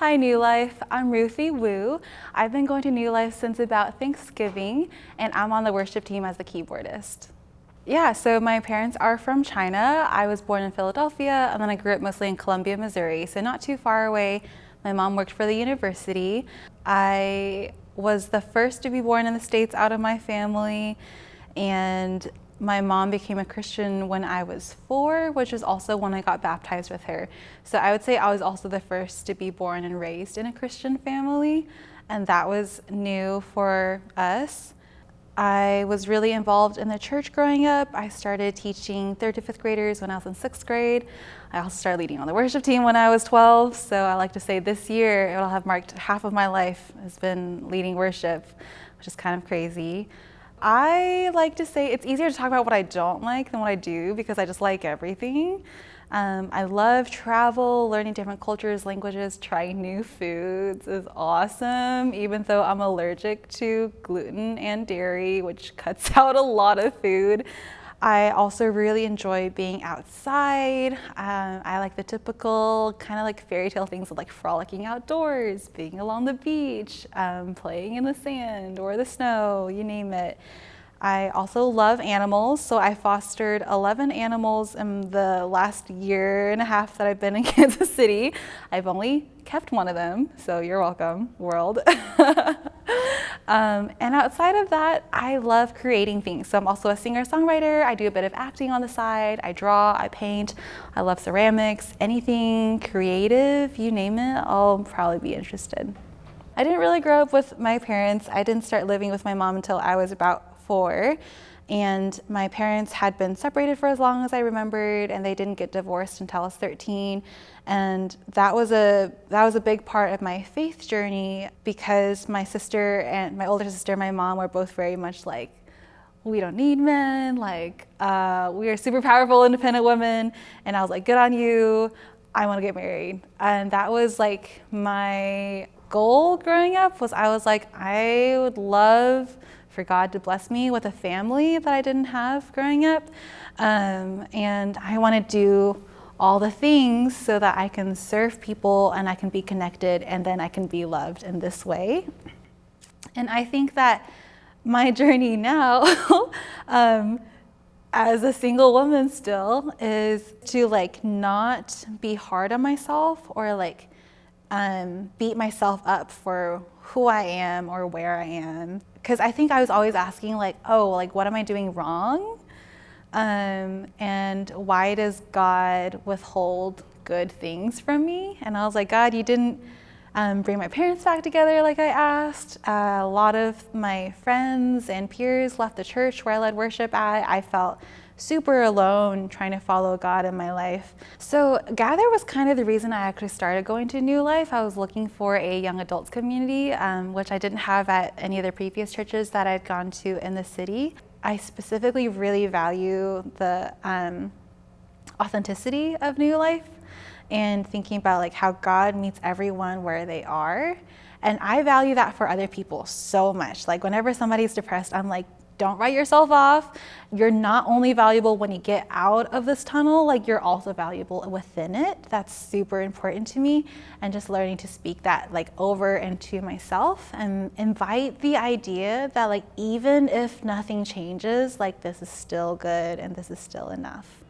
Hi New Life, I'm Ruthie Wu. I've been going to New Life since about Thanksgiving, and I'm on the worship team as the keyboardist. Yeah, so my parents are from China. I was born in Philadelphia, and then I grew up mostly in Columbia, Missouri, so not too far away. My mom worked for the university. I was the first to be born in the States out of my family, and my mom became a Christian when I was 4, which is also when I got baptized with her. So I would say I was also the first to be born and raised in a Christian family, and that was new for us. I was really involved in the church growing up. I started teaching 3rd to 5th graders when I was in 6th grade. I also started leading on the worship team when I was 12. So I like to say this year it'll have marked half of my life has been leading worship, which is kind of crazy. I like to say it's easier to talk about what I don't like than what I do because I just like everything. I love travel, learning different cultures, languages, trying new foods is awesome, even though I'm allergic to gluten and dairy, which cuts out a lot of food. I also really enjoy being outside. I like the typical kind of like fairy tale things of like frolicking outdoors, being along the beach, playing in the sand or the snow, you name it. I also love animals, so I fostered 11 animals in the last year and a half that I've been in Kansas City. I've only kept one of them, so you're welcome, world. And outside of that, I love creating things. So I'm also a singer-songwriter. I do a bit of acting on the side. I draw, I paint. I love ceramics. Anything creative, you name it, I'll probably be interested. I didn't really grow up with my parents. I didn't start living with my mom until I was about 4, and my parents had been separated for as long as I remembered, and they didn't get divorced until I was 13. And that was a big part of my faith journey because my sister and my older sister, my mom, were both very much like, we don't need men, like we are super powerful, independent women. And I was like, good on you, I want to get married. And that was like my goal growing up. I was like, I would love for God to bless me with a family that I didn't have growing up. And I want to do all the things so that I can serve people and I can be connected and then I can be loved in this way. And I think that my journey now, as a single woman still, is to like not be hard on myself or like beat myself up for who I am or where I am. Because I think I was always asking like, oh, like what am I doing wrong? And why does God withhold good things from me? And I was like, God, you didn't bring my parents back together like I asked. A lot of my friends and peers left the church where I led worship at. I felt super alone trying to follow God in my life. So Gather was kind of the reason I actually started going to New Life. I was looking for a young adults community, which I didn't have at any of the previous churches that I'd gone to in the city. I specifically really value the authenticity of New Life and thinking about like how God meets everyone where they are. And I value that for other people so much. Like whenever somebody's depressed, I'm like, don't write yourself off. You're not only valuable when you get out of this tunnel, like you're also valuable within it. That's super important to me. And just learning to speak that like over and to myself and invite the idea that like even if nothing changes, like this is still good and this is still enough.